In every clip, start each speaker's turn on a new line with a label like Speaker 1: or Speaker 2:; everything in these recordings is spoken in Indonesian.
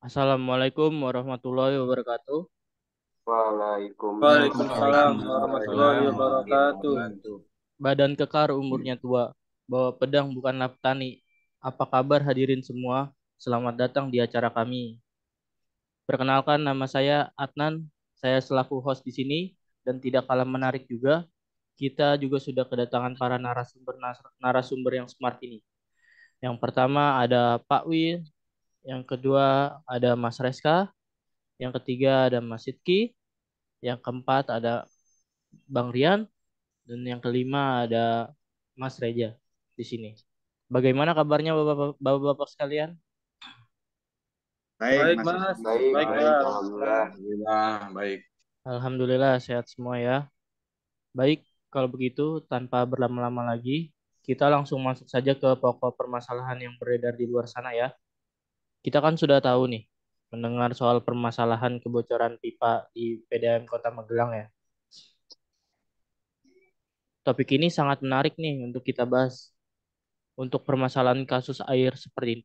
Speaker 1: Assalamualaikum warahmatullahi wabarakatuh.
Speaker 2: Waalaikumsalam
Speaker 3: Waalaikumsalam
Speaker 2: warahmatullahi
Speaker 3: warahmatullahi
Speaker 2: wabarakatuh.
Speaker 3: wabarakatuh.
Speaker 1: Badan kekar umurnya tua, bawa pedang bukanlah petani. Apa kabar hadirin semua? Selamat datang di acara kami. Perkenalkan, nama saya Adnan. Saya selaku host di sini dan tidak kalah menarik juga. Kita juga sudah kedatangan para narasumber yang smart ini. Yang pertama ada Pak Win, yang kedua ada Mas Reska, yang ketiga ada Mas Sidki, yang keempat ada Bang Rian, dan yang kelima ada Mas Reja di sini. Bagaimana kabarnya Bapak-bapak sekalian?
Speaker 3: Baik,
Speaker 2: Baik,
Speaker 3: Mas
Speaker 2: Mas.
Speaker 3: Rizky.
Speaker 2: Baik,
Speaker 3: Baik,
Speaker 2: Bang.
Speaker 3: alhamdulillah. Baik.
Speaker 1: Alhamdulillah sehat semua ya. Baik, kalau begitu tanpa berlama-lama lagi, kita langsung masuk saja ke pokok permasalahan yang beredar di luar sana ya. Kita kan sudah tahu nih, mendengar soal permasalahan kebocoran pipa di PDAM Kota Magelang ya. Topik ini sangat menarik nih untuk kita bahas. Untuk permasalahan kasus air seperti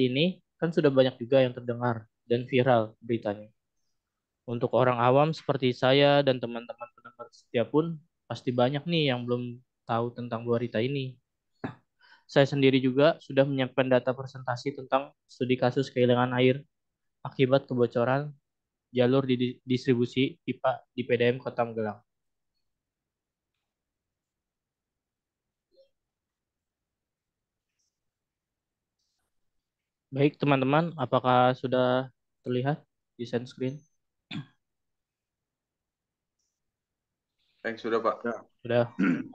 Speaker 1: ini kan sudah banyak juga yang terdengar dan viral beritanya. Untuk orang awam seperti saya dan teman-teman pendengar setia pun pasti banyak nih yang belum tahu tentang berita ini. Saya sendiri juga sudah menyiapkan data presentasi tentang studi kasus kehilangan air akibat kebocoran jalur di distribusi pipa di PDM Kota Magelang. Baik teman-teman, apakah sudah terlihat di screen?
Speaker 3: Baik, sudah, Pak.
Speaker 1: Sudah.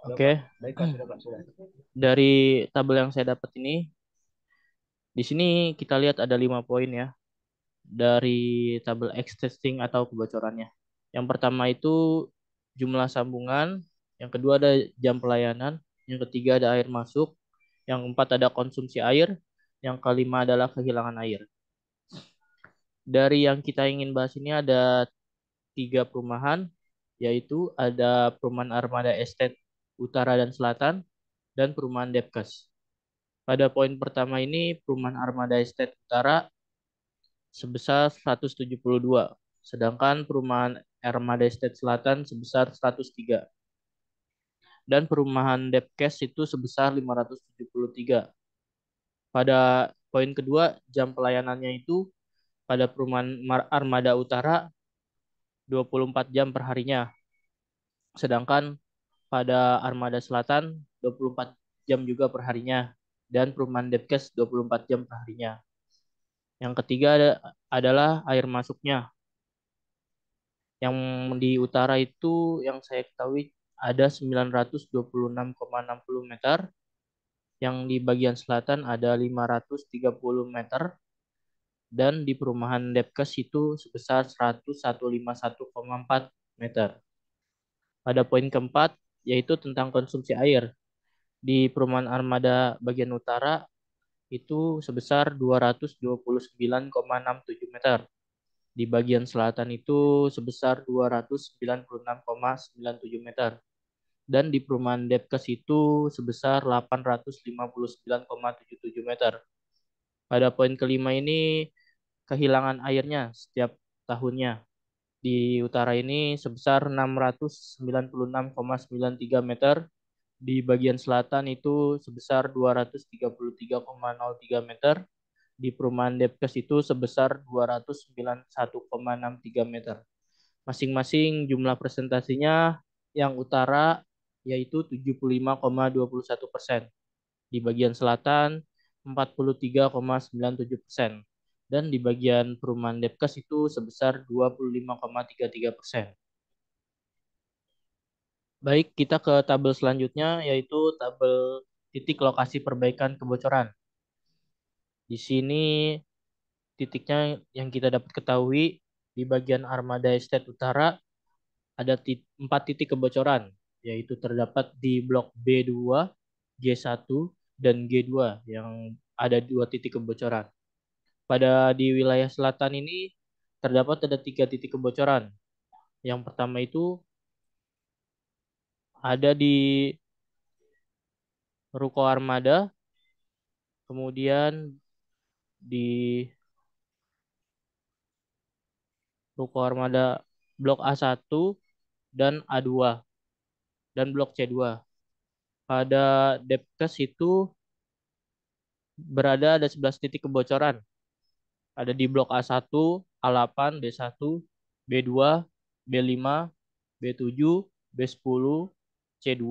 Speaker 1: Oke.
Speaker 2: Baik, Pak. Sudah, Pak. Sudah.
Speaker 1: Dari tabel yang saya dapat ini, di sini kita lihat ada 5 poin ya dari tabel X testing atau kebocorannya. Yang pertama itu jumlah sambungan, yang kedua ada jam pelayanan, yang ketiga ada air masuk, yang keempat ada konsumsi air, yang kelima adalah kehilangan air. Dari yang kita ingin bahas ini ada 3 perumahan, yaitu ada perumahan Armada Estate Utara dan Selatan dan perumahan Depkes. Pada poin pertama ini perumahan Armada Estate Utara sebesar 172, sedangkan perumahan Armada Estate Selatan sebesar 103 dan perumahan Depkes itu sebesar 573. Pada poin kedua jam pelayanannya itu pada perumahan Armada Utara 24 jam per harinya, sedangkan pada Armada Selatan 24 jam juga per harinya dan perumahan Depkes 24 jam per harinya. Yang ketiga adalah air masuknya. Yang di utara itu yang saya ketahui ada 926,60 meter, yang di bagian selatan ada 530 meter, dan di perumahan Depkes itu sebesar 151,4 meter. Pada poin keempat, yaitu tentang konsumsi air. Di perumahan Armada bagian utara itu sebesar 229,67 meter. Di bagian selatan itu sebesar 296,97 meter. Dan di perumahan Depkes itu sebesar 859,77 meter. Pada poin kelima ini kehilangan airnya setiap tahunnya. Di utara ini sebesar 696,93 meter. Di bagian selatan itu sebesar 233,03 meter. Di perumahan Depkes itu sebesar 291,63 meter. Masing-masing jumlah presentasinya yang utara yaitu 75,21%. Di bagian selatan 43,97%. Dan di bagian perumahan Depkes itu sebesar 25,33%. Baik, kita ke tabel selanjutnya yaitu tabel titik lokasi perbaikan kebocoran. Di sini titiknya yang kita dapat ketahui di bagian Armada Estate Utara ada 4 titik kebocoran, yaitu terdapat di blok B2, G1, dan G2 yang ada 2 titik kebocoran. Pada di wilayah selatan ini terdapat ada 3 titik kebocoran. Yang pertama itu ada di Ruko Armada, kemudian di Ruko Armada Blok A1 dan A2 dan Blok C2. Pada Depkes itu berada ada 11 titik kebocoran. Ada di Blok A1, A8, B1, B2, B5, B7, B10, C2,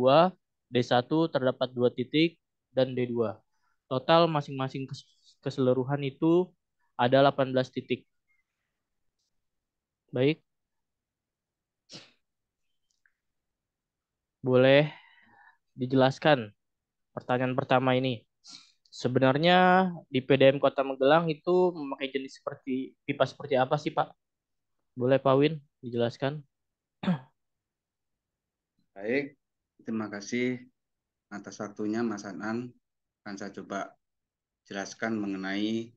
Speaker 1: D1 terdapat 2 titik, dan D2. Total masing-masing keseluruhan itu ada 18 titik. Baik, boleh dijelaskan pertanyaan pertama ini. Sebenarnya di PDM Kota Magelang itu memakai jenis seperti pipa seperti apa sih, Pak? Boleh Pak Win dijelaskan?
Speaker 2: Baik, terima kasih atas waktunya Mas Anan. Akan saya coba jelaskan mengenai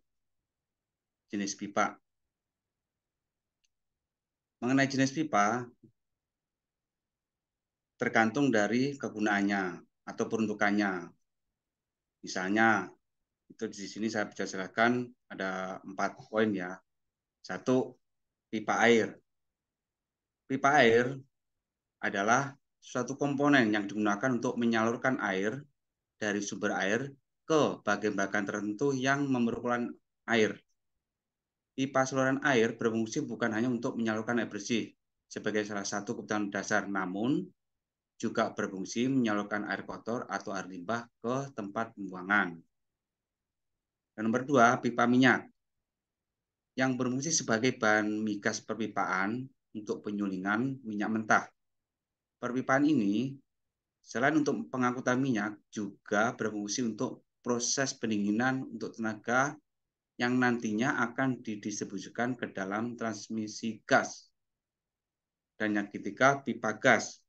Speaker 2: jenis pipa. Mengenai jenis pipa, tergantung dari kegunaannya atau peruntukannya. Misalnya, itu di sini saya bisa jelaskan ada 4 poin ya. 1, pipa air. Pipa air adalah suatu komponen yang digunakan untuk menyalurkan air dari sumber air ke bagian-bagian tertentu yang memerlukan air. Pipa saluran air berfungsi bukan hanya untuk menyalurkan air bersih sebagai salah satu kebutuhan dasar, namun juga berfungsi menyalurkan air kotor atau air limbah ke tempat pembuangan. Dan nomor 2, pipa minyak yang berfungsi sebagai bahan migas perpipaan untuk penyulingan minyak mentah. Perpipaan ini selain untuk pengangkutan minyak juga berfungsi untuk proses pendinginan untuk tenaga yang nantinya akan didistribusikan ke dalam transmisi gas. Dan yang ketiga, pipa gas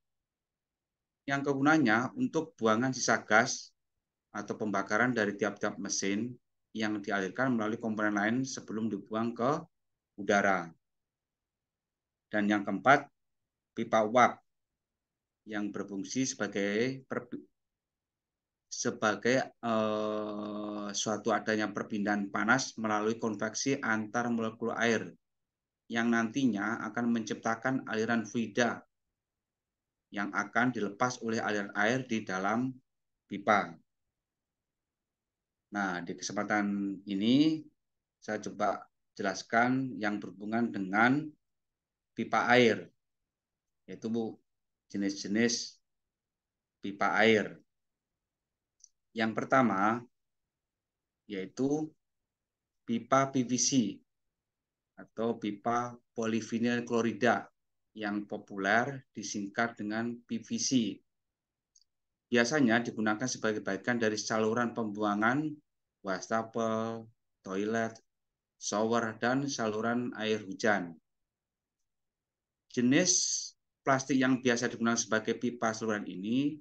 Speaker 2: yang kegunaannya untuk buangan sisa gas atau pembakaran dari tiap-tiap mesin yang dialirkan melalui komponen lain sebelum dibuang ke udara. Dan yang keempat, pipa uap yang berfungsi sebagai suatu adanya perpindahan panas melalui konveksi antar molekul air yang nantinya akan menciptakan aliran fluida yang akan dilepas oleh aliran air di dalam pipa. Nah, di kesempatan ini saya coba jelaskan yang berhubungan dengan pipa air, yaitu jenis-jenis pipa air. Yang pertama yaitu pipa PVC atau pipa polivinyl klorida yang populer disingkat dengan PVC. Biasanya digunakan sebagai bagian dari saluran pembuangan wastafel, toilet, shower, dan saluran air hujan. Jenis plastik yang biasa digunakan sebagai pipa saluran ini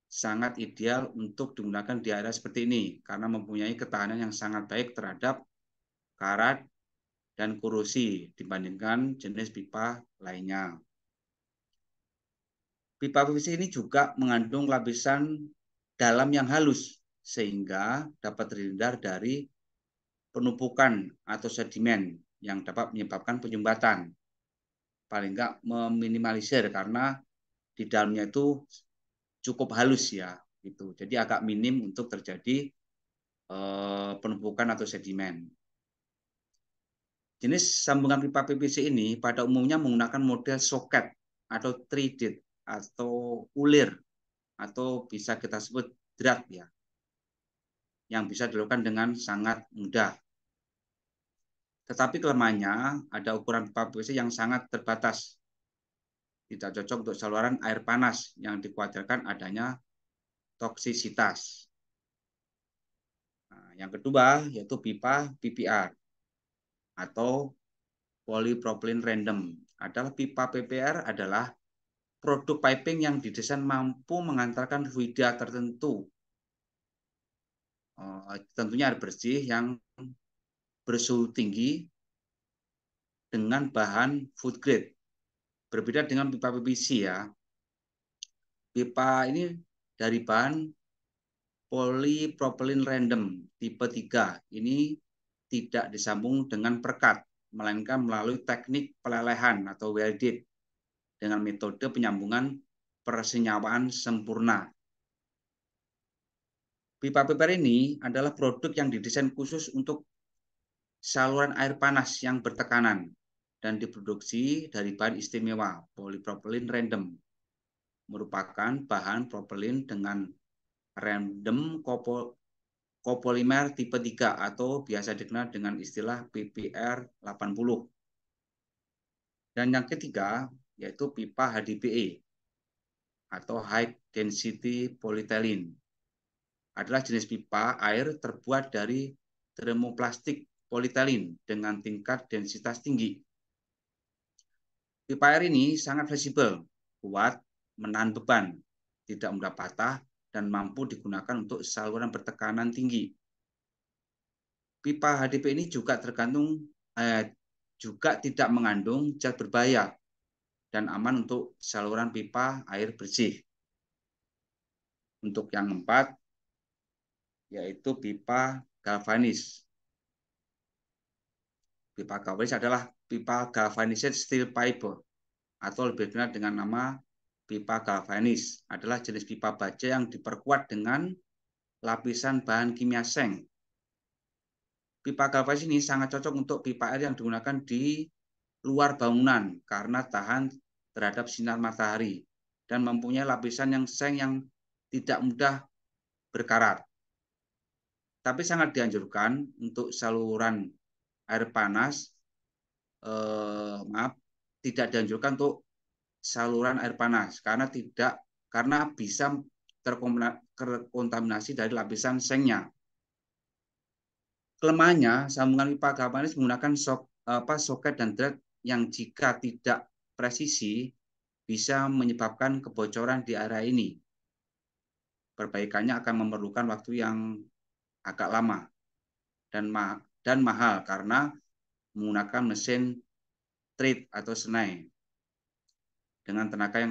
Speaker 2: sangat ideal untuk digunakan di area seperti ini karena mempunyai ketahanan yang sangat baik terhadap karat dan korosi dibandingkan jenis pipa lainnya. Pipa PVC ini juga mengandung lapisan dalam yang halus sehingga dapat terhindar dari penumpukan atau sedimen yang dapat menyebabkan penyumbatan. Paling enggak meminimalisir karena di dalamnya itu cukup halus ya, gitu. Jadi agak minim untuk terjadi penumpukan atau sedimen. Jenis sambungan pipa PVC ini pada umumnya menggunakan model soket atau threaded atau ulir atau bisa kita sebut drat ya, yang bisa dilakukan dengan sangat mudah. Tetapi kelemahannya ada ukuran pipa PVC yang sangat terbatas. Tidak cocok untuk saluran air panas yang dikhawatirkan adanya toksisitas. Nah, yang kedua yaitu pipa PPR atau polypropylene random. Adalah pipa PPR adalah produk piping yang didesain mampu mengantarkan fluida tertentu. Tentunya air bersih yang bersuhu tinggi dengan bahan food grade. Berbeda dengan pipa PVC ya. Pipa ini dari bahan polypropylene random tipe 3. Ini tidak disambung dengan perekat melainkan melalui teknik pelelehan atau welded dengan metode penyambungan persenyawaan sempurna. Pipa PPR ini adalah produk yang didesain khusus untuk saluran air panas yang bertekanan dan diproduksi dari bahan istimewa polipropilin random, merupakan bahan propilin dengan random kopolimer tipe 3 atau biasa dikenal dengan istilah PPR 80. Dan yang ketiga yaitu pipa HDPE atau High Density Polyethylene. Adalah jenis pipa air terbuat dari termoplastik polietilen dengan tingkat densitas tinggi. Pipa air ini sangat fleksibel, kuat, menahan beban, tidak mudah patah, dan mampu digunakan untuk saluran bertekanan tinggi. Pipa HDP ini juga juga tidak mengandung zat berbahaya dan aman untuk saluran pipa air bersih. Untuk yang keempat, yaitu pipa galvanis. Pipa galvanis adalah pipa galvanized steel pipe atau lebih dikenal dengan nama pipa galvanis. Adalah jenis pipa baja yang diperkuat dengan lapisan bahan kimia seng. Pipa galvanis ini sangat cocok untuk pipa air yang digunakan di luar bangunan karena tahan terhadap sinar matahari dan mempunyai lapisan yang seng yang tidak mudah berkarat. Tapi sangat dianjurkan untuk saluran air panas, tidak dianjurkan untuk saluran air panas karena bisa terkontaminasi dari lapisan sengnya. Kelemahannya, sambungan pipa galvanis menggunakan soket dan thread yang jika tidak presisi bisa menyebabkan kebocoran di area ini. Perbaikannya akan memerlukan waktu yang agak lama dan mahal karena menggunakan mesin thread atau senai dengan tenaga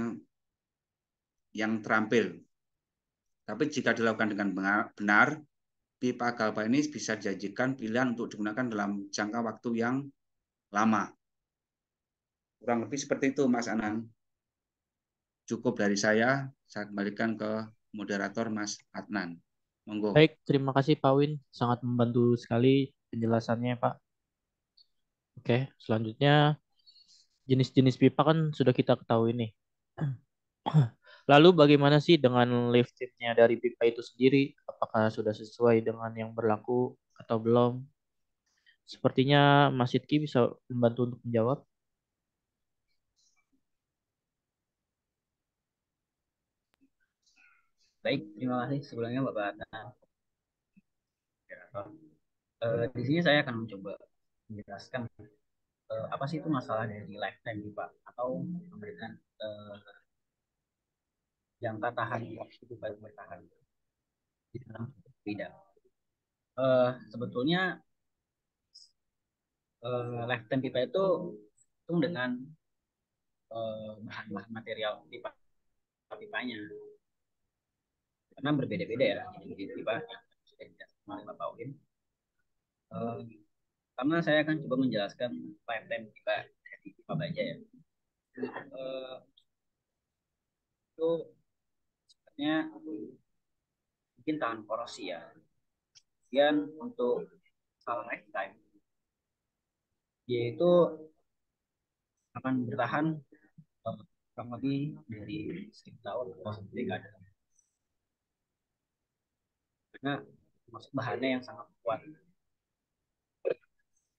Speaker 2: yang terampil. Tapi jika dilakukan dengan benar, pipa galvanis bisa dijadikan pilihan untuk digunakan dalam jangka waktu yang lama. Kurang lebih seperti itu, Mas Anan. Cukup dari saya kembalikan ke moderator Mas Adnan. Monggo.
Speaker 1: Baik, terima kasih Pak Win. Sangat membantu sekali penjelasannya, Pak. Oke, selanjutnya jenis-jenis pipa kan sudah kita ketahui nih. Lalu bagaimana sih dengan liftingnya dari pipa itu sendiri? Apakah sudah sesuai dengan yang berlaku atau belum? Sepertinya Mas Sidki bisa membantu untuk menjawab.
Speaker 4: Baik, terima kasih sebelumnya Bapak Adnan. Di sini saya akan mencoba menjelaskan apa sih itu masalah dari lifetime pipa atau memberikan jangka tahan waktu pipa itu bertahan di dalam tidak. Sebetulnya lifetime pipa itu hitung dengan bahan-bahan material pipa pipanya karena berbeda-beda ya jadi pipa yang sudah dijelaskan oleh Bapak Win. Karena saya akan coba menjelaskan lifetime pipa dari pipa baja ya. Itu sebenarnya mungkin tahan korosi ya. Kemudian untuk skala lifetime yaitu akan bertahan kurang lebih dari 1.000 tahun atau 1 dekade karena masuk bahannya yang sangat kuat.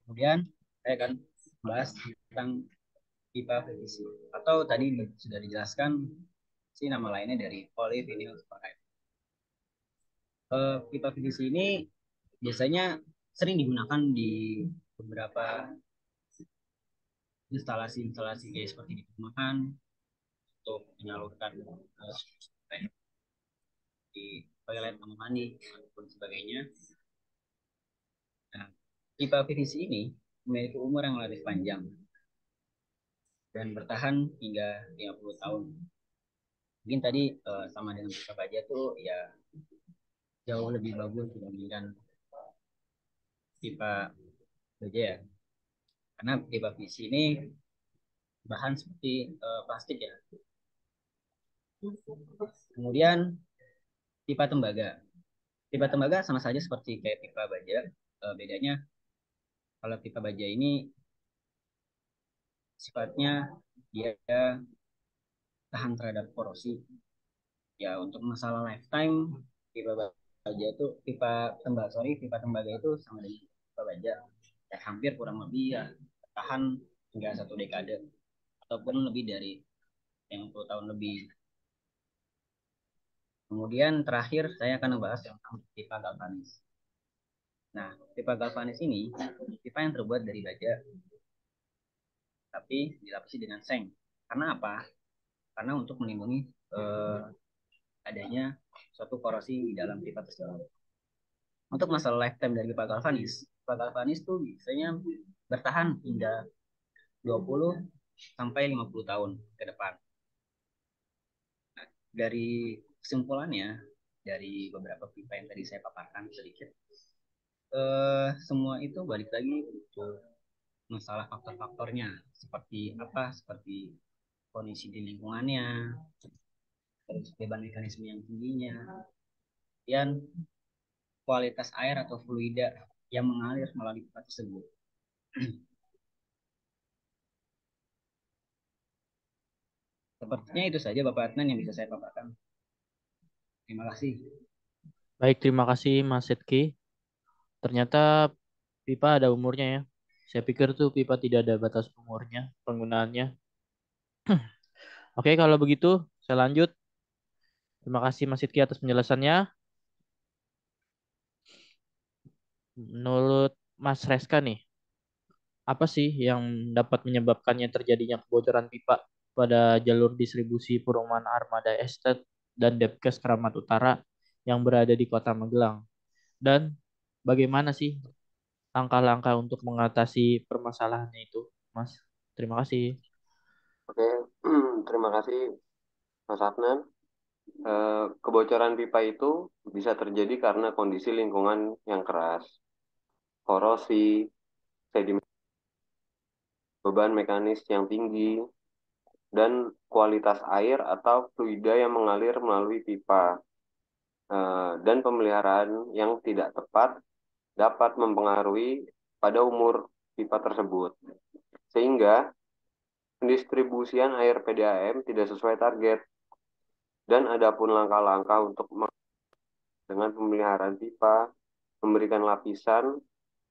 Speaker 4: Kemudian saya akan bahas tentang pipa PVC atau tadi sudah dijelaskan si nama lainnya dari polyvinyl chloride. Pipa PVC ini biasanya sering digunakan di beberapa instalasi-instalasi kayak seperti di perumahan untuk menyalurkan di toilet kamar mandi dan sebagainya. Nah, pipa PVC ini memiliki umur yang lebih panjang dan bertahan hingga 50 tahun. Mungkin tadi sama dengan pipa baja tuh ya jauh lebih bagus dibandingkan pipa baja ya. Karena pipa PVC ini bahan seperti plastik ya. Kemudian pipa tembaga. Pipa tembaga sama saja seperti kayak pipa baja. Bedanya kalau pipa baja ini sifatnya dia tahan terhadap korosi. Ya untuk masalah lifetime pipa baja itu pipa tembaga itu sama dengan pipa baja. Ya, hampir kurang lebih ya tahan hingga 1 dekade ataupun lebih dari yang 10 tahun lebih. Kemudian terakhir saya akan membahas tentang pipa galvanis. Nah, pipa galvanis ini pipa yang terbuat dari baja tapi dilapisi dengan seng. Karena apa? Karena untuk melindungi eh, adanya suatu korosi di dalam pipa tersebut. Untuk masalah lifetime dari pipa galvanis tuh biasanya bertahan hingga 20 sampai 50 tahun ke depan. Nah, dari kesimpulannya, dari beberapa pipa yang tadi saya paparkan sedikit, semua itu balik lagi ke masalah faktor-faktornya. Seperti apa? Seperti kondisi di lingkungannya, terus beban mekanisme yang tingginya, dan kualitas air atau fluida yang mengalir melalui pipa tersebut. Sepertinya itu saja Bapak Adnan yang bisa saya paparkan. Terima kasih.
Speaker 1: Baik, terima kasih Mas Setki. Ternyata pipa ada umurnya ya. Saya pikir tuh pipa tidak ada batas umurnya penggunaannya. Oke, kalau begitu saya lanjut. Terima kasih Mas Setki atas penjelasannya. Menurut Mas Reska nih, apa sih yang dapat menyebabkannya terjadinya kebocoran pipa pada jalur distribusi Perumahan Armada Estate dan Depkes Keramat Utara yang berada di Kota Magelang? Dan bagaimana sih langkah-langkah untuk mengatasi permasalahannya itu, Mas? Terima kasih.
Speaker 5: Oke, terima kasih Mas Adnan. Kebocoran pipa itu bisa terjadi karena kondisi lingkungan yang keras, korosi, sedimen, beban mekanis yang tinggi, dan kualitas air atau fluida yang mengalir melalui pipa. Dan pemeliharaan yang tidak tepat dapat mempengaruhi pada umur pipa tersebut. Sehingga pendistribusian air PDAM tidak sesuai target. Dan adapun langkah-langkah untuk dengan pemeliharaan pipa, memberikan lapisan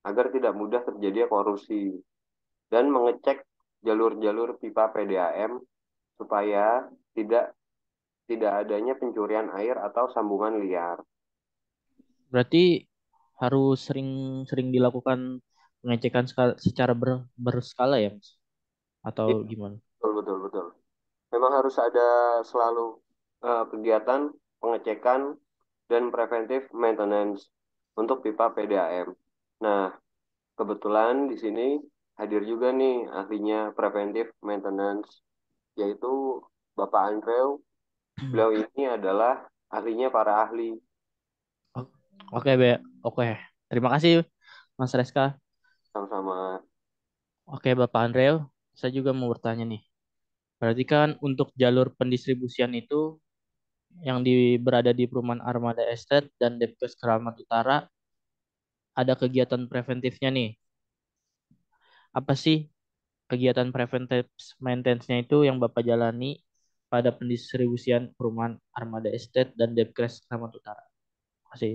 Speaker 5: agar tidak mudah terjadi korosi, dan mengecek jalur-jalur pipa PDAM supaya tidak tidak adanya pencurian air atau sambungan liar.
Speaker 1: Berarti harus sering-sering dilakukan pengecekan secara berskala ya, Mas?
Speaker 5: Iya,
Speaker 1: Atau gimana?
Speaker 5: betul, betul, betul. Memang harus ada selalu kegiatan pengecekan dan preventive maintenance untuk pipa PDAM. Nah, kebetulan di sini hadir juga nih ahlinya preventive maintenance, yaitu Bapak Andrew. Beliau ini adalah ahlinya para ahli.
Speaker 1: Oke, Be. Oke. Terima kasih, Mas Reska.
Speaker 5: Sama-sama.
Speaker 1: Oke, Bapak Andreo. Saya juga mau bertanya nih. Berarti kan untuk jalur pendistribusian itu yang berada di Perumahan Armada Estate dan Depkes Keramat Utara ada kegiatan preventifnya nih. Apa sih kegiatan preventif maintenance-nya itu yang Bapak jalani pada pendistribusian Perumahan Armada Estate dan Depkes Keramat Utara? Terima kasih.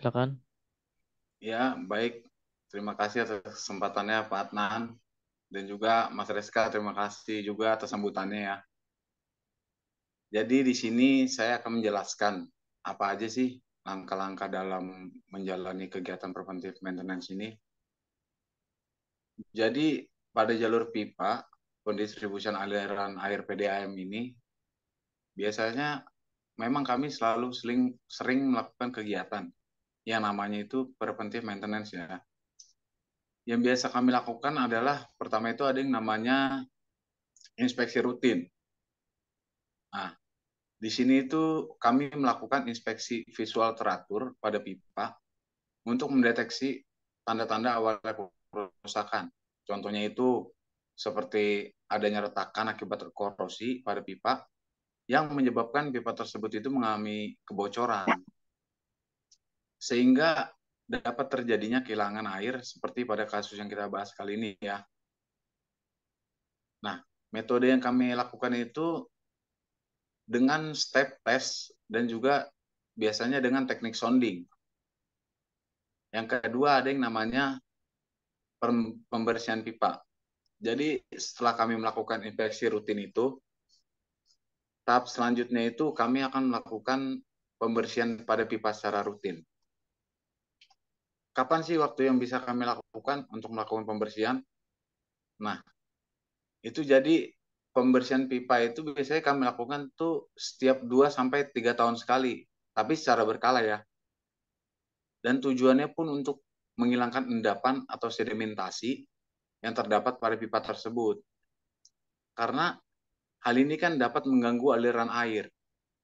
Speaker 1: Silakan.
Speaker 3: Ya, baik. Terima kasih atas kesempatannya Pak Adnan. Dan juga Mas Reska, terima kasih juga atas sambutannya ya. Jadi di sini saya akan menjelaskan apa aja sih langkah-langkah dalam menjalani kegiatan preventive maintenance ini. Jadi pada jalur pipa, pendistribusian aliran air PDAM ini, biasanya memang kami selalu sering melakukan kegiatan yang namanya itu preventive maintenance ya. Yang biasa kami lakukan adalah pertama itu ada yang namanya inspeksi rutin. Nah, di sini itu kami melakukan inspeksi visual teratur pada pipa untuk mendeteksi tanda-tanda awal kerusakan. Contohnya itu seperti adanya retakan akibat korosi pada pipa yang menyebabkan pipa tersebut itu mengalami kebocoran, sehingga dapat terjadinya kehilangan air seperti pada kasus yang kita bahas kali ini ya. Nah, metode yang kami lakukan itu dengan step test dan juga biasanya dengan teknik sounding. Yang kedua ada yang namanya pembersihan pipa. Jadi setelah kami melakukan inspeksi rutin itu, tahap selanjutnya itu kami akan melakukan pembersihan pada pipa secara rutin. Kapan sih waktu yang bisa kami lakukan untuk melakukan pembersihan? Nah, itu jadi pembersihan pipa itu biasanya kami lakukan tuh setiap 2-3 tahun sekali, tapi secara berkala ya. Dan tujuannya pun untuk menghilangkan endapan atau sedimentasi yang terdapat pada pipa tersebut. Karena hal ini kan dapat mengganggu aliran air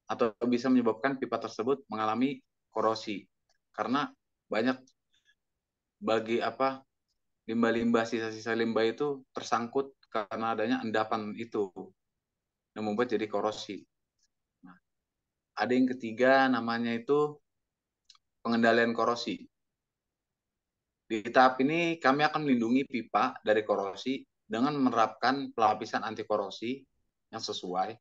Speaker 3: atau bisa menyebabkan pipa tersebut mengalami korosi. Karena banyak limbah-limbah, sisa-sisa limbah itu tersangkut karena adanya endapan itu yang membuat jadi korosi. Nah, ada yang ketiga namanya itu pengendalian korosi. Di tahap ini kami akan melindungi pipa dari korosi dengan menerapkan pelapisan anti korosi yang sesuai,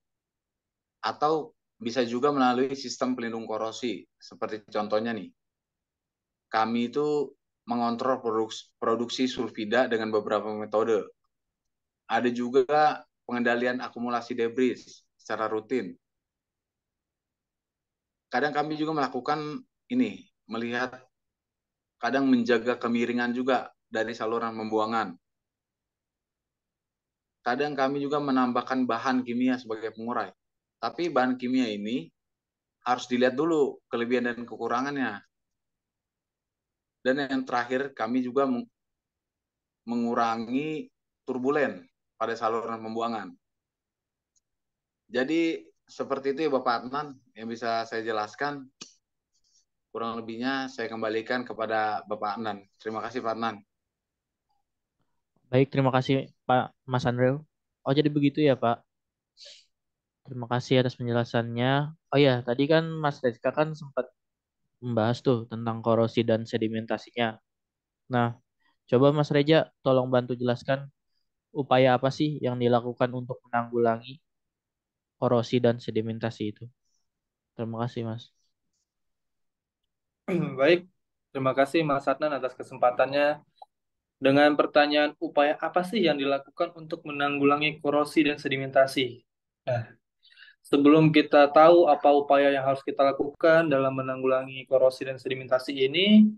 Speaker 3: atau bisa juga melalui sistem pelindung korosi. Seperti contohnya nih, kami itu mengontrol produksi sulfida dengan beberapa metode. Ada juga pengendalian akumulasi debris secara rutin. Kadang kami juga melakukan ini, kadang menjaga kemiringan juga dari saluran pembuangan. Kadang kami juga menambahkan bahan kimia sebagai pengurai. Tapi bahan kimia ini harus dilihat dulu kelebihan dan kekurangannya. Dan yang terakhir, kami juga mengurangi turbulen pada saluran pembuangan. Jadi seperti itu ya Bapak Adnan yang bisa saya jelaskan. Kurang lebihnya saya kembalikan kepada Bapak Adnan. Terima kasih Pak Adnan.
Speaker 1: Baik, terima kasih Pak Mas Andrew. Oh, jadi begitu ya, Pak. Terima kasih atas penjelasannya. Oh ya, tadi kan Mas Rizka kan sempat membahas tuh tentang korosi dan sedimentasinya. Nah, coba Mas Reja tolong bantu jelaskan upaya apa sih yang dilakukan untuk menanggulangi korosi dan sedimentasi itu. Terima kasih, Mas.
Speaker 6: Baik, terima kasih Mas Adnan atas kesempatannya. Dengan pertanyaan upaya apa sih yang dilakukan untuk menanggulangi korosi dan sedimentasi? Nah, sebelum kita tahu apa upaya yang harus kita lakukan dalam menanggulangi korosi dan sedimentasi ini,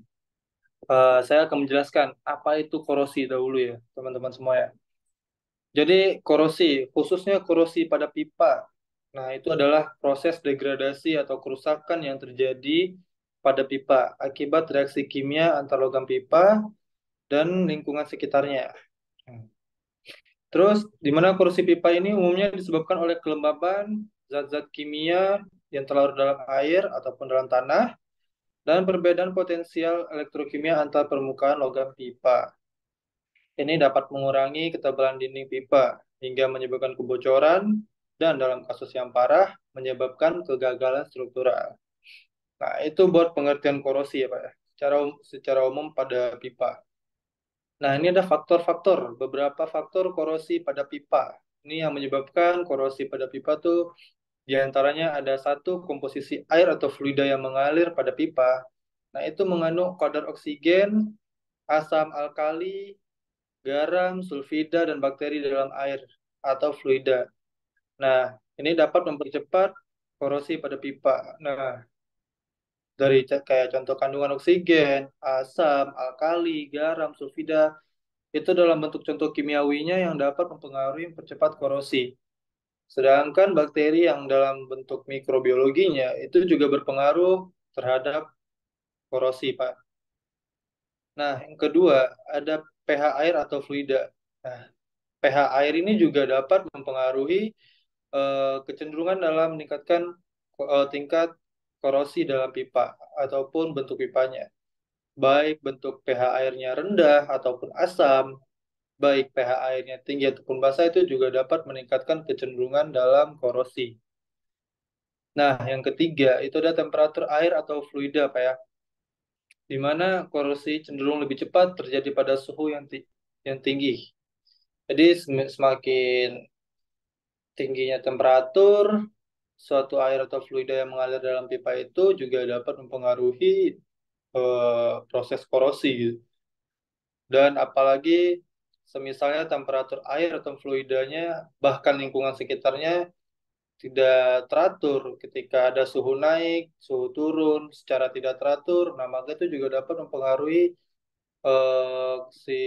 Speaker 6: saya akan menjelaskan apa itu korosi dahulu ya, teman-teman semua ya. Jadi korosi, khususnya korosi pada pipa. Nah, itu adalah proses degradasi atau kerusakan yang terjadi pada pipa akibat reaksi kimia antar logam pipa dan lingkungan sekitarnya. Terus, di mana korosi pipa ini umumnya disebabkan oleh kelembaban zat-zat kimia yang terlarut dalam air ataupun dalam tanah dan perbedaan potensial elektrokimia antar permukaan logam pipa. Ini dapat mengurangi ketebalan dinding pipa hingga menyebabkan kebocoran dan dalam kasus yang parah menyebabkan kegagalan struktural. Nah, itu buat pengertian korosi ya Pak ya, secara umum pada pipa. Nah, ini ada faktor-faktor, beberapa faktor korosi pada pipa. Ini yang menyebabkan korosi pada pipa tuh diantaranya ada satu, komposisi air atau fluida yang mengalir pada pipa. Nah, itu mengandung kadar oksigen, asam alkali, garam, sulfida, dan bakteri dalam air atau fluida. Nah, ini dapat mempercepat korosi pada pipa. Nah, dari kayak contoh kandungan oksigen, asam, alkali, garam, sulfida, itu dalam bentuk contoh kimiawinya yang dapat mempengaruhi mempercepat korosi. Sedangkan bakteri yang dalam bentuk mikrobiologinya itu juga berpengaruh terhadap korosi, Pak. Nah, yang kedua ada pH air atau fluida. Nah, pH air ini juga dapat mempengaruhi kecenderungan dalam meningkatkan tingkat korosi dalam pipa ataupun bentuk pipanya. baik bentuk pH airnya rendah ataupun asam, baik pH airnya tinggi ataupun basah, itu juga dapat meningkatkan kecenderungan dalam korosi. Nah, yang ketiga itu ada temperatur air atau fluida, Pak ya, di mana korosi cenderung lebih cepat terjadi pada suhu yang tinggi. Jadi semakin tingginya temperatur, suatu air atau fluida yang mengalir dalam pipa itu juga dapat mempengaruhi proses korosi gitu. Dan apalagi semisalnya temperatur air atau fluidanya bahkan lingkungan sekitarnya tidak teratur, ketika ada suhu naik, suhu turun secara tidak teratur, nah maka itu juga dapat mempengaruhi si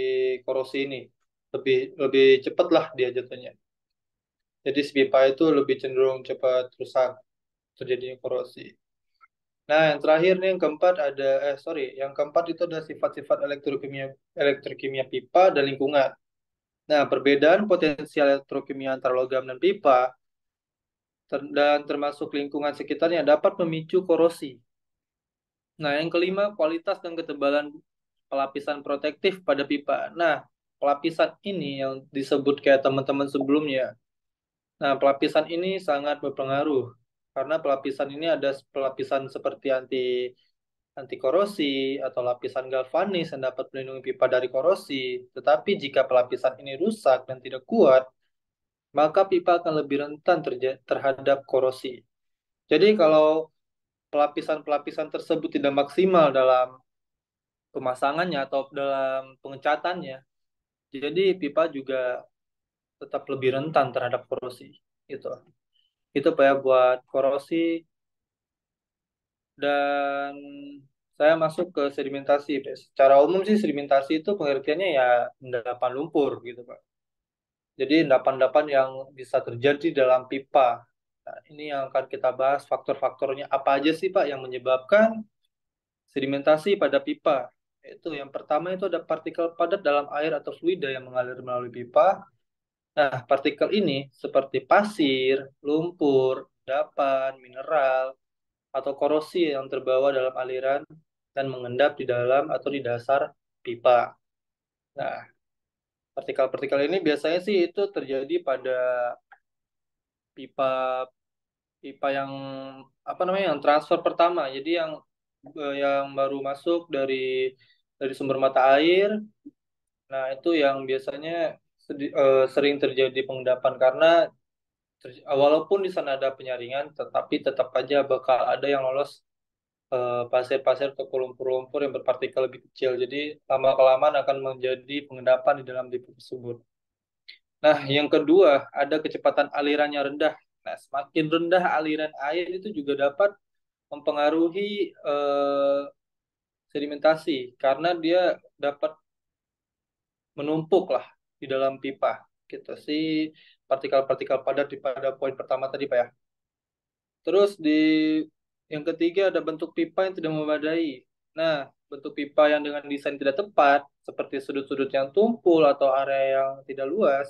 Speaker 6: korosi ini. Lebih lebih cepat lah dia jatuhnya. Jadi si pipa itu lebih cenderung cepat rusak terjadinya korosi. Nah, yang terakhir nih yang keempat ada yang keempat itu ada sifat-sifat elektrokimia pipa dan lingkungan. Nah, perbedaan potensial elektrokimia antara logam dan pipa dan termasuk lingkungan sekitarnya dapat memicu korosi. Nah, yang kelima, kualitas dan ketebalan pelapisan protektif pada pipa. Nah, pelapisan ini yang disebut kayak teman-teman sebelumnya. Nah, pelapisan ini sangat berpengaruh karena pelapisan ini ada pelapisan seperti anti korosi atau lapisan galvanis yang dapat melindungi pipa dari korosi. Tetapi jika pelapisan ini rusak dan tidak kuat, maka pipa akan lebih rentan terhadap korosi. Jadi kalau pelapisan-pelapisan tersebut tidak maksimal dalam pemasangannya atau dalam pengecatannya, jadi pipa juga tetap lebih rentan terhadap korosi. Itu. Itu Pak ya buat korosi. Dan saya masuk ke sedimentasi. Secara umum sih sedimentasi itu pengertiannya ya endapan lumpur gitu Pak. Jadi endapan-endapan yang bisa terjadi dalam pipa. Nah, ini yang akan kita bahas faktor-faktornya apa aja sih Pak yang menyebabkan sedimentasi pada pipa. Itu yang pertama itu ada partikel padat dalam air atau fluida yang mengalir melalui pipa. Nah, partikel ini seperti pasir, lumpur, endapan, mineral, atau korosi yang terbawa dalam aliran dan mengendap di dalam atau di dasar pipa. Nah, partikel-partikel ini biasanya sih itu terjadi pada pipa pipa yang apa namanya yang transfer pertama. Jadi yang baru masuk dari sumber mata air. Nah, itu yang biasanya sering terjadi pengendapan karena walaupun di sana ada penyaringan, tetapi tetap aja bakal ada yang lolos pasir-pasir ke lumpur-lumpur yang berpartikel lebih kecil. Jadi lama-kelamaan akan menjadi pengendapan di dalam tipe tersebut. Nah, yang kedua ada kecepatan aliran yang rendah. Nah, semakin rendah aliran air itu juga dapat mempengaruhi sedimentasi karena dia dapat menumpuk lah di dalam pipa. Gitu sih partikel-partikel padat pada poin pertama tadi Pak ya. Terus yang ketiga ada bentuk pipa yang tidak memadai. Nah, bentuk pipa yang dengan desain tidak tepat, seperti sudut-sudut yang tumpul atau area yang tidak luas,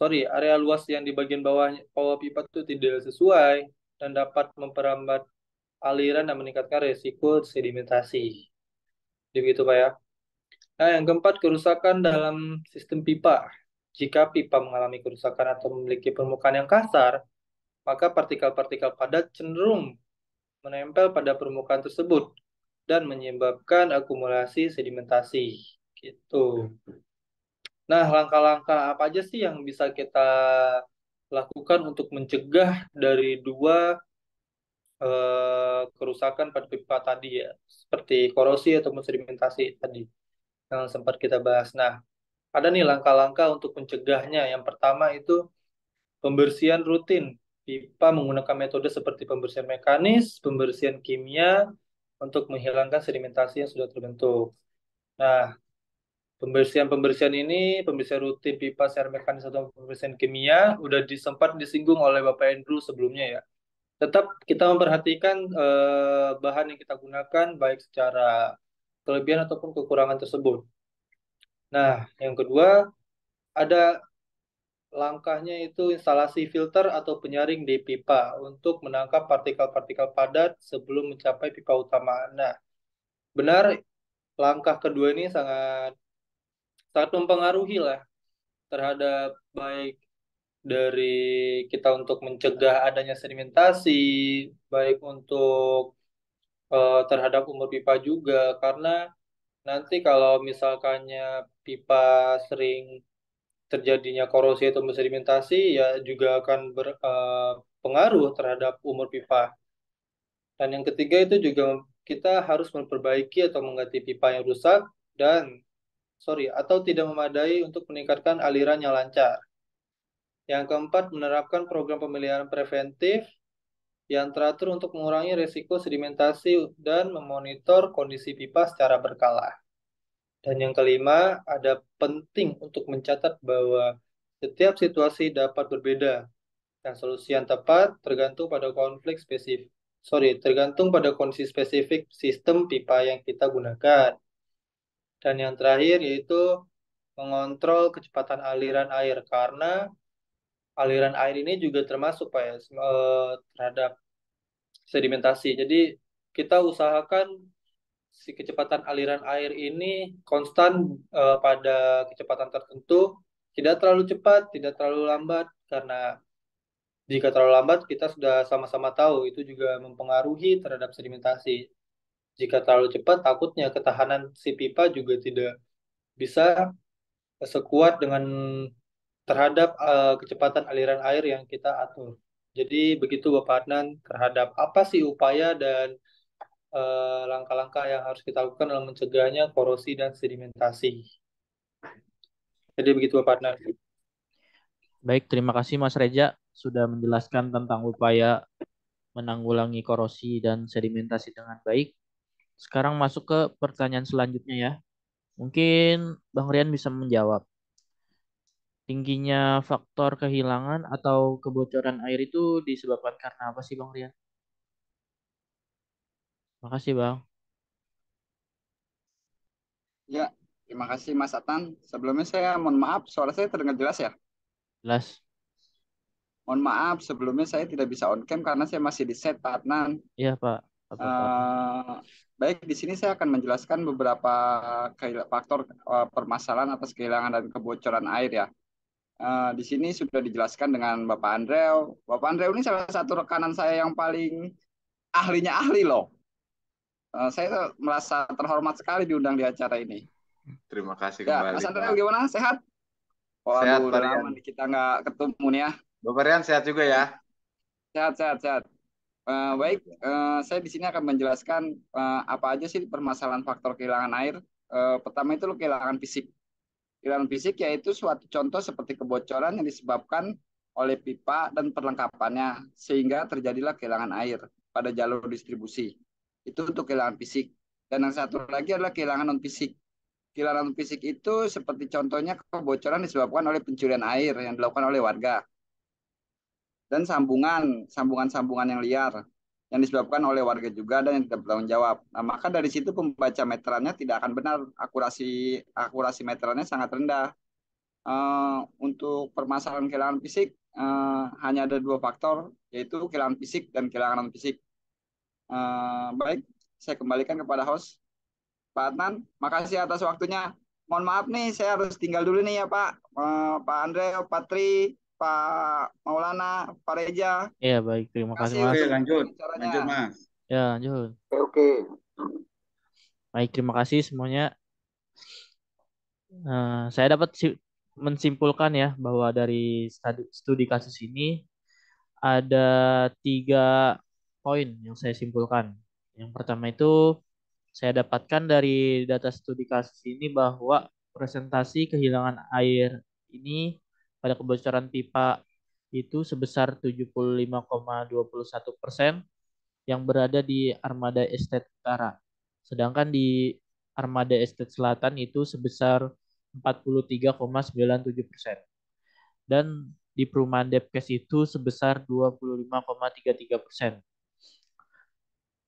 Speaker 6: area luas yang di bagian bawah pipa itu tidak sesuai dan dapat memperlambat aliran dan meningkatkan resiko sedimentasi. Begitu Pak ya. Nah, yang keempat, kerusakan dalam sistem pipa. Jika pipa mengalami kerusakan atau memiliki permukaan yang kasar, maka partikel-partikel padat cenderung menempel pada permukaan tersebut dan menyebabkan akumulasi sedimentasi. Gitu. Nah, langkah-langkah apa aja sih yang bisa kita lakukan untuk mencegah dari dua kerusakan pada pipa tadi ya, seperti korosi atau sedimentasi tadi yang sempat kita bahas. Nah, ada nih langkah-langkah untuk mencegahnya. Yang pertama itu pembersihan rutin. Pipa menggunakan metode seperti pembersihan mekanis, pembersihan kimia untuk menghilangkan sedimentasi yang sudah terbentuk. Nah, pembersihan ini, pembersihan rutin pipa secara mekanis atau pembersihan kimia, udah sempat disinggung oleh Bapak Andrew sebelumnya ya. Tetap kita memperhatikan bahan yang kita gunakan, baik secara kelebihan ataupun kekurangan tersebut. Nah, yang kedua, ada langkahnya itu instalasi filter atau penyaring di pipa untuk menangkap partikel-partikel padat sebelum mencapai pipa utama. Nah, benar langkah kedua ini sangat sangat mempengaruhi lah terhadap baik dari kita untuk mencegah adanya sedimentasi, baik untuk terhadap umur pipa juga, karena nanti kalau misalkannya pipa sering terjadinya korosi atau sedimentasi, ya juga akan berpengaruh terhadap umur pipa. Dan yang ketiga itu juga kita harus memperbaiki atau mengganti pipa yang rusak dan atau tidak memadai untuk meningkatkan aliran yang lancar. Yang keempat, menerapkan program pemeliharaan preventif yang teratur untuk mengurangi risiko sedimentasi dan memonitor kondisi pipa secara berkala. Dan yang kelima, ada penting untuk mencatat bahwa setiap situasi dapat berbeda dan solusi yang tepat tergantung pada kondisi spesifik sistem pipa yang kita gunakan. Dan yang terakhir yaitu mengontrol kecepatan aliran air karena aliran air ini juga termasuk Pak ya terhadap sedimentasi. Jadi kita usahakan si kecepatan aliran air ini konstan pada kecepatan tertentu, tidak terlalu cepat, tidak terlalu lambat karena jika terlalu lambat kita sudah sama-sama tahu itu juga mempengaruhi terhadap sedimentasi. Jika terlalu cepat takutnya ketahanan si pipa juga tidak bisa sekuat dengan terhadap kecepatan aliran air yang kita atur. Jadi begitu Bapak Adnan terhadap apa sih upaya dan langkah-langkah yang harus kita lakukan dalam mencegahnya korosi dan sedimentasi. Jadi begitu Bapak Adnan.
Speaker 1: Baik, terima kasih Mas Reza sudah menjelaskan tentang upaya menanggulangi korosi dan sedimentasi dengan baik. Sekarang masuk ke pertanyaan selanjutnya ya. Mungkin Bang Rian bisa menjawab. Tingginya faktor kehilangan atau kebocoran air itu disebabkan karena apa sih Bang Rian? Makasih Bang.
Speaker 7: Ya, terima kasih Mas Atan. Sebelumnya saya mohon maaf, suara saya terdengar jelas ya?
Speaker 1: Jelas.
Speaker 7: Mohon maaf, sebelumnya saya tidak bisa on cam karena saya masih di set Pak Adnan.
Speaker 1: Iya Pak.
Speaker 7: Baik, di sini saya akan menjelaskan beberapa faktor permasalahan atas kehilangan dan kebocoran air ya. Di sini sudah dijelaskan dengan Bapak Andreu. Bapak Andreu ini salah satu rekanan saya yang paling ahlinya ahli loh. Saya merasa terhormat sekali diundang di acara ini.
Speaker 3: Terima kasih
Speaker 7: Ya,
Speaker 3: kembali,
Speaker 7: Mas Andreu
Speaker 3: Pak.
Speaker 7: gimana? Sehat?
Speaker 3: Sehat,
Speaker 7: Waduh,
Speaker 3: Pak
Speaker 7: udah
Speaker 3: Rian.
Speaker 7: lama nih kita nggak ketemu nih ya.
Speaker 3: Bapak Rian sehat juga ya?
Speaker 7: Sehat, sehat, sehat. Baik, saya di sini akan menjelaskan apa aja sih permasalahan faktor kehilangan air. Pertama itu kehilangan fisik. Kehilangan fisik yaitu suatu contoh seperti kebocoran yang disebabkan oleh pipa dan perlengkapannya sehingga terjadilah kehilangan air pada jalur distribusi. Itu untuk kehilangan fisik. Dan yang satu lagi adalah kehilangan non fisik. Kehilangan fisik itu seperti contohnya kebocoran disebabkan oleh pencurian air yang dilakukan oleh warga dan sambungan-sambungan yang liar yang disebabkan oleh warga juga dan yang tidak bertanggung jawab. Nah, maka dari situ pembaca meterannya tidak akan benar, akurasi meterannya sangat rendah. Untuk permasalahan kehilangan fisik hanya ada dua faktor, yaitu kehilangan fisik dan kehilangan non fisik. Baik, saya kembalikan kepada host Pak Adnan. Makasih atas waktunya. Mohon maaf nih, saya harus tinggal dulu nih ya Pak. Pak Andre, Pak Tri, Pak Maulana, Pak Reja.
Speaker 1: Iya baik, terima kasih
Speaker 7: Kasih
Speaker 1: Mas.
Speaker 2: Oke,
Speaker 7: untuk
Speaker 2: lanjut
Speaker 7: bicaranya.
Speaker 2: Mas.
Speaker 1: Ya lanjut.
Speaker 5: Oke.
Speaker 1: Baik, terima kasih semuanya. Saya dapat mensimpulkan ya bahwa dari studi kasus ini ada 3 poin yang saya simpulkan. Yang pertama itu saya dapatkan dari data studi kasus ini bahwa presentasi kehilangan air ini pada kebocoran pipa itu sebesar 75,21% yang berada di Armada Estate Utara. Sedangkan di Armada Estate Selatan itu sebesar 43,97%. Dan di perumahan Depkes itu sebesar 25,33%.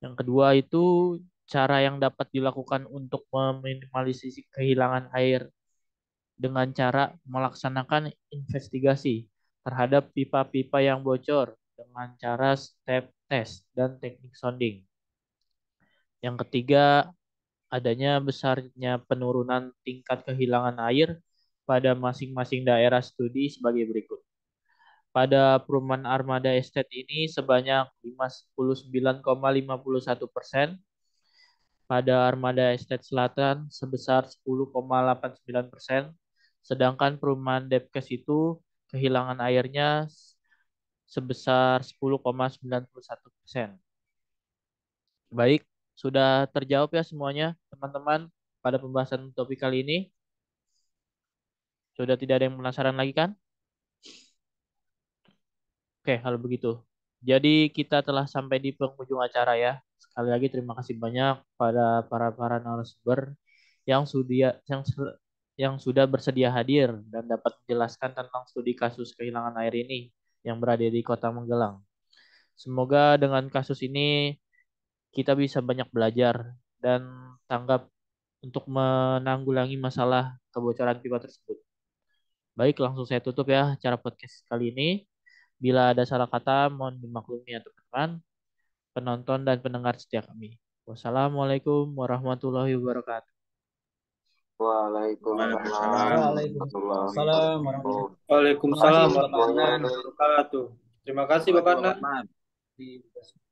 Speaker 1: Yang kedua itu cara yang dapat dilakukan untuk meminimalisasi kehilangan air dengan cara melaksanakan investigasi terhadap pipa-pipa yang bocor dengan cara step test dan teknik sounding. Yang ketiga, adanya besarnya penurunan tingkat kehilangan air pada masing-masing daerah studi sebagai berikut. Pada perumahan Armada Estate ini sebanyak 59,51%, pada Armada Estate Selatan sebesar 10,89%, sedangkan perumahan Depkes itu kehilangan airnya sebesar 10,91%. Baik, sudah terjawab ya semuanya, teman-teman, pada pembahasan topik kali ini. Sudah tidak ada yang penasaran lagi kan? Oke, kalau begitu. Jadi kita telah sampai di penghujung acara ya. Sekali lagi terima kasih banyak pada para narasumber yang sudah bersedia hadir dan dapat menjelaskan tentang studi kasus kehilangan air ini yang berada di Kota Magelang. Semoga dengan kasus ini kita bisa banyak belajar dan tanggap untuk menanggulangi masalah kebocoran pipa tersebut. Baik, langsung saya tutup ya acara podcast kali ini. Bila ada salah kata, mohon dimaklumi ya teman-teman, penonton dan pendengar setia kami. Wassalamualaikum warahmatullahi wabarakatuh.
Speaker 5: Waalaikumsalam warahmatullahi
Speaker 4: Waalaikumsalam
Speaker 5: wabarakatuh.
Speaker 6: Waalaikumsalam
Speaker 4: warahmatullahi
Speaker 6: warahmatullahi
Speaker 5: wabarakatuh.
Speaker 6: wabarakatuh. Terima kasih Bapak Nan.
Speaker 3: Teman-teman.
Speaker 4: wabarakatuh.